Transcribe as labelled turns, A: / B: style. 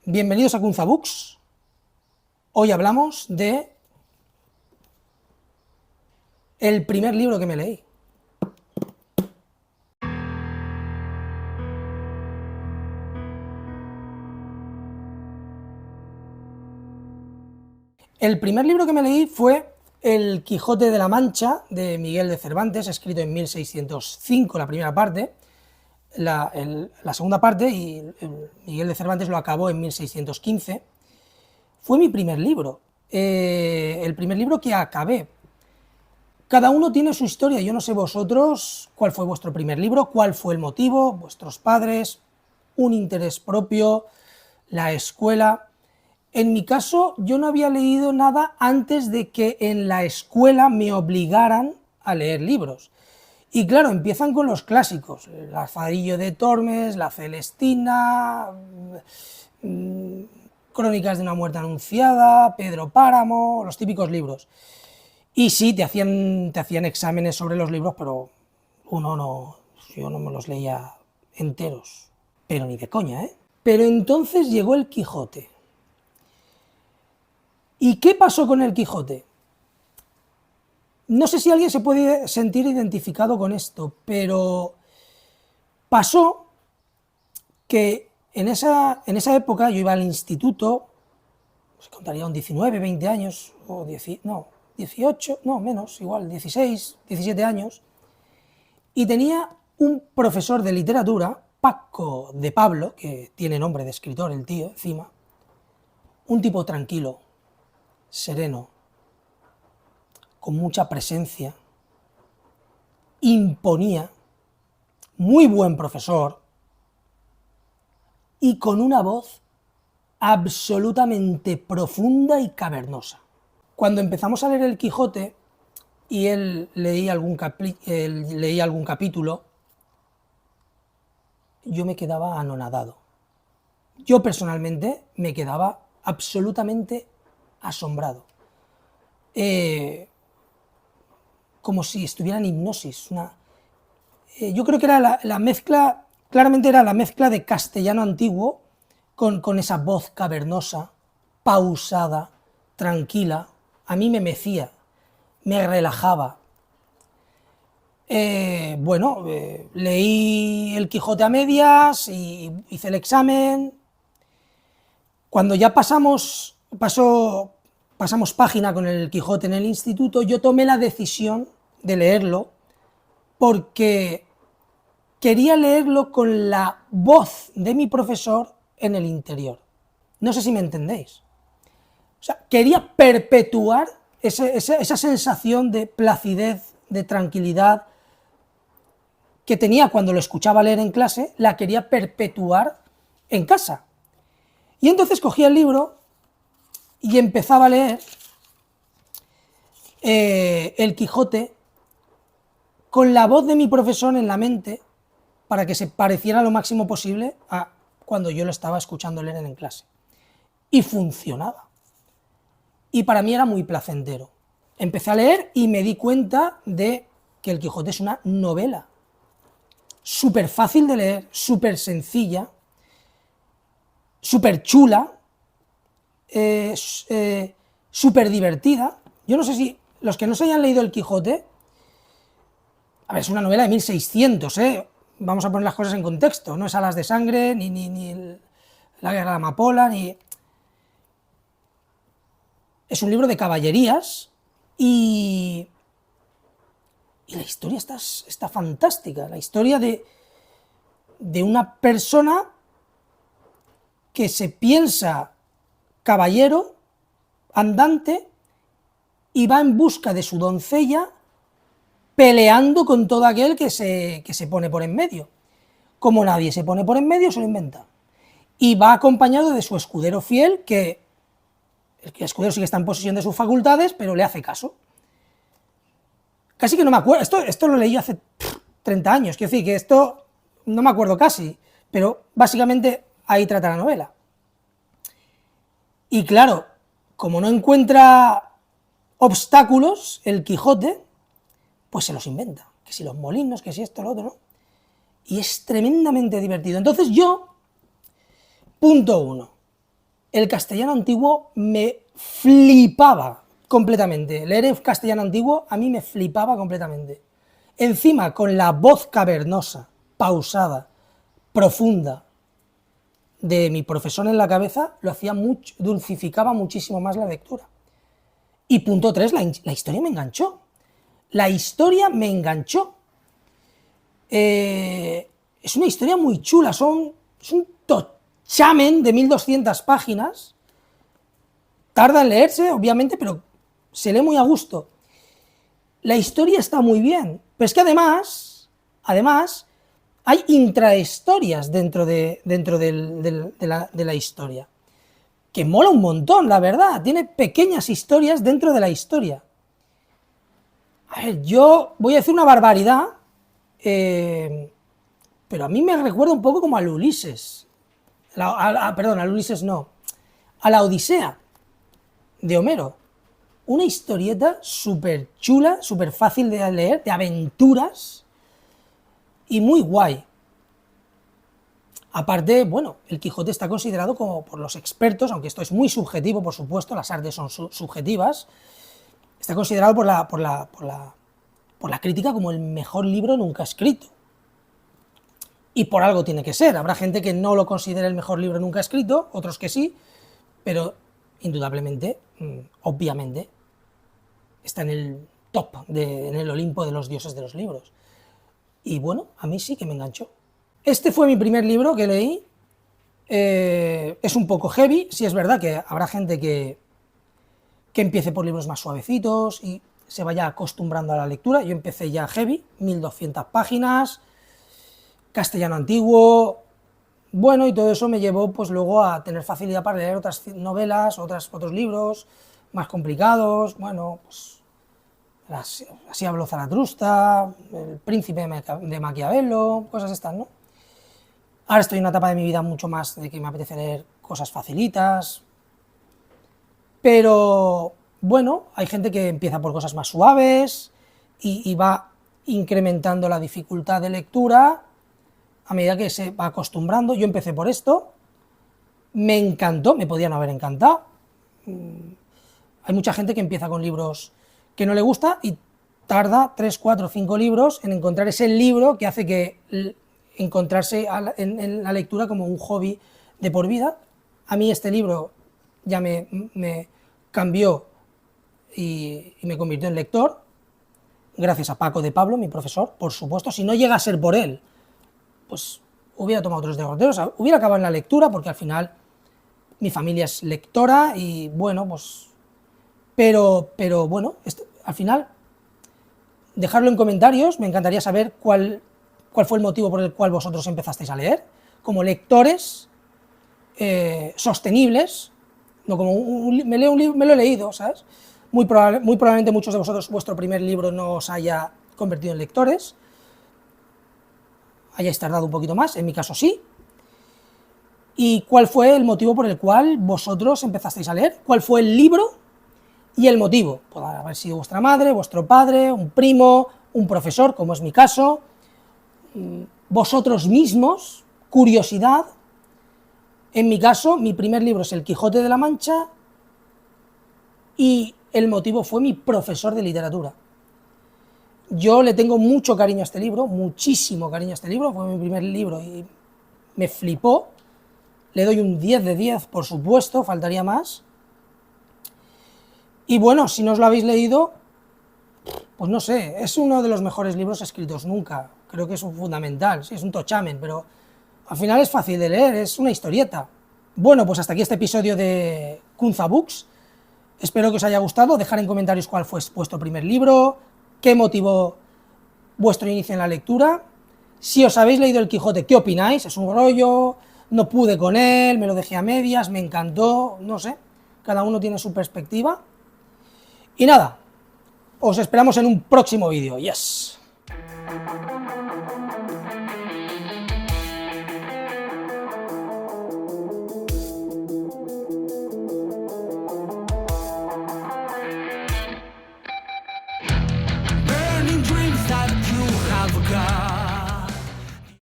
A: Bienvenidos a Kunza Books. Hoy hablamos de el primer libro que me leí. El primer libro que me leí fue El Quijote de la Mancha, de Miguel de Cervantes, escrito en 1605, la primera parte. La segunda parte, y Miguel de Cervantes lo acabó en 1615, fue mi primer libro, el primer libro que acabé. Cada uno tiene su historia, yo no sé vosotros cuál fue vuestro primer libro, cuál fue el motivo, vuestros padres, un interés propio, la escuela. En mi caso, yo no había leído nada antes de que en la escuela me obligaran a leer libros. Y claro, empiezan con los clásicos, el Alfadillo de Tormes, La Celestina, Crónicas de una muerte anunciada, Pedro Páramo, los típicos libros. Y sí, te hacían exámenes sobre los libros, pero yo no me los leía enteros, pero ni de coña, ¿eh? Pero entonces llegó el Quijote. ¿Y qué pasó con el Quijote? No sé si alguien se puede sentir identificado con esto, pero pasó que en esa época yo iba al instituto, se contaría un 19, 20 años, o 18, no, menos, igual, 16, 17 años, y tenía un profesor de literatura, Paco de Pablo, que tiene nombre de escritor el tío, encima, un tipo tranquilo, sereno, con mucha presencia, imponía, muy buen profesor, y con una voz absolutamente profunda y cavernosa. Cuando empezamos a leer el Quijote, y él leía algún capítulo, yo me quedaba anonadado. Yo personalmente me quedaba absolutamente asombrado. Como si estuviera en hipnosis. Yo creo que era la mezcla, claramente era la mezcla de castellano antiguo con esa voz cavernosa, pausada, tranquila. A mí me mecía, me relajaba. Leí el Quijote a medias y hice el examen. Cuando ya pasamos página con el Quijote en el instituto, yo tomé la decisión de leerlo porque quería leerlo con la voz de mi profesor en el interior. No sé si me entendéis. O sea, quería perpetuar esa sensación de placidez, de tranquilidad que tenía cuando lo escuchaba leer en clase, la quería perpetuar en casa. Y entonces cogía el libro y empezaba a leer el Quijote con la voz de mi profesor en la mente, para que se pareciera lo máximo posible a cuando yo lo estaba escuchando leer en clase. Y funcionaba. Y para mí era muy placentero. Empecé a leer y me di cuenta de que el Quijote es una novela súper fácil de leer, súper sencilla, súper chula, súper divertida. Yo no sé si los que no se hayan leído el Quijote, a ver, es una novela de 1600, vamos a poner las cosas en contexto, no es Alas de Sangre, ni La Guerra de la Amapola, ni... Es un libro de caballerías y la historia está fantástica, la historia de una persona que se piensa caballero, andante, y va en busca de su doncella, peleando con todo aquel que se pone por en medio. Como nadie se pone por en medio, se lo inventa. Y va acompañado de su escudero fiel, que el escudero sí que está en posesión de sus facultades, pero le hace caso. Casi que no me acuerdo, esto lo leí hace 30 años, quiero decir que esto no me acuerdo casi, pero básicamente ahí trata la novela. Y claro, como no encuentra obstáculos el Quijote, pues se los inventa, que si los molinos, que si esto, lo otro, ¿no? Y es tremendamente divertido. Entonces yo, punto 1, el castellano antiguo me flipaba completamente. Leer en castellano antiguo a mí me flipaba completamente. Encima, con la voz cavernosa, pausada, profunda de mi profesor en la cabeza, lo hacía mucho, dulcificaba muchísimo más la lectura. Y punto 3, la historia me enganchó. La historia me enganchó. Es una historia muy chula, es un tochamen de 1200 páginas. Tarda en leerse, obviamente, pero se lee muy a gusto. La historia está muy bien, pero es que además hay intrahistorias dentro de la historia, que mola un montón, la verdad, tiene pequeñas historias dentro de la historia. A ver, yo voy a decir una barbaridad, pero a mí me recuerda un poco como al Ulises, perdón, al Ulises no, a la Odisea de Homero. Una historieta súper chula, súper fácil de leer, de aventuras, y muy guay. Aparte, bueno, el Quijote está considerado como por los expertos, aunque esto es muy subjetivo, por supuesto, las artes son subjetivas, está considerado por la crítica como el mejor libro nunca escrito. Y por algo tiene que ser. Habrá gente que no lo considere el mejor libro nunca escrito, otros que sí, pero indudablemente, obviamente, está en el top, en el Olimpo de los dioses de los libros. Y bueno, a mí sí que me enganchó. Este fue mi primer libro que leí. Es un poco heavy, sí es verdad que habrá gente que empiece por libros más suavecitos y se vaya acostumbrando a la lectura. Yo empecé ya heavy, 1200 páginas, castellano antiguo, bueno, y todo eso me llevó pues luego a tener facilidad para leer otras novelas, otros libros más complicados, bueno, pues así habló Zaratrusta, El príncipe de Maquiavelo, cosas estas, ¿no? Ahora estoy en una etapa de mi vida mucho más de que me apetece leer cosas facilitas, pero bueno, hay gente que empieza por cosas más suaves y va incrementando la dificultad de lectura a medida que se va acostumbrando. Yo empecé por esto, me encantó, me podía no haber encantado. Hay mucha gente que empieza con libros que no le gusta y tarda 3, 4, 5 libros en encontrar ese libro que hace que encontrarse en la lectura como un hobby de por vida. A mí este libro ya me cambió y me convirtió en lector, gracias a Paco de Pablo, mi profesor, por supuesto. Si no llega a ser por él, pues hubiera tomado otros derroteros, hubiera acabado en la lectura, porque al final mi familia es lectora y bueno, pues... Pero bueno, al final, dejadlo en comentarios, me encantaría saber cuál fue el motivo por el cual vosotros empezasteis a leer, como lectores sostenibles, no como me leo un libro, me lo he leído, ¿sabes? Muy probablemente muchos de vosotros vuestro primer libro no os haya convertido en lectores, hayáis tardado un poquito más, en mi caso sí. ¿Y cuál fue el motivo por el cual vosotros empezasteis a leer? ¿Cuál fue el libro y el motivo? Puede haber sido vuestra madre, vuestro padre, un primo, un profesor, como es mi caso, vosotros mismos, curiosidad. En mi caso, mi primer libro es El Quijote de la Mancha y el motivo fue mi profesor de literatura. Yo le tengo mucho cariño a este libro, muchísimo cariño a este libro, fue mi primer libro y me flipó. Le doy un 10 de 10, por supuesto, faltaría más. Y bueno, si no os lo habéis leído, pues no sé, es uno de los mejores libros escritos nunca. Creo que es un fundamental, sí, es un tochamen, pero al final es fácil de leer, es una historieta. Bueno, pues hasta aquí este episodio de Kunza Books. Espero que os haya gustado, dejar en comentarios cuál fue vuestro primer libro, qué motivó vuestro inicio en la lectura. Si os habéis leído El Quijote, ¿qué opináis? ¿Es un rollo? ¿No pude con él? ¿Me lo dejé a medias? ¿Me encantó? No sé, cada uno tiene su perspectiva. Y nada, os esperamos en un próximo vídeo. Yes.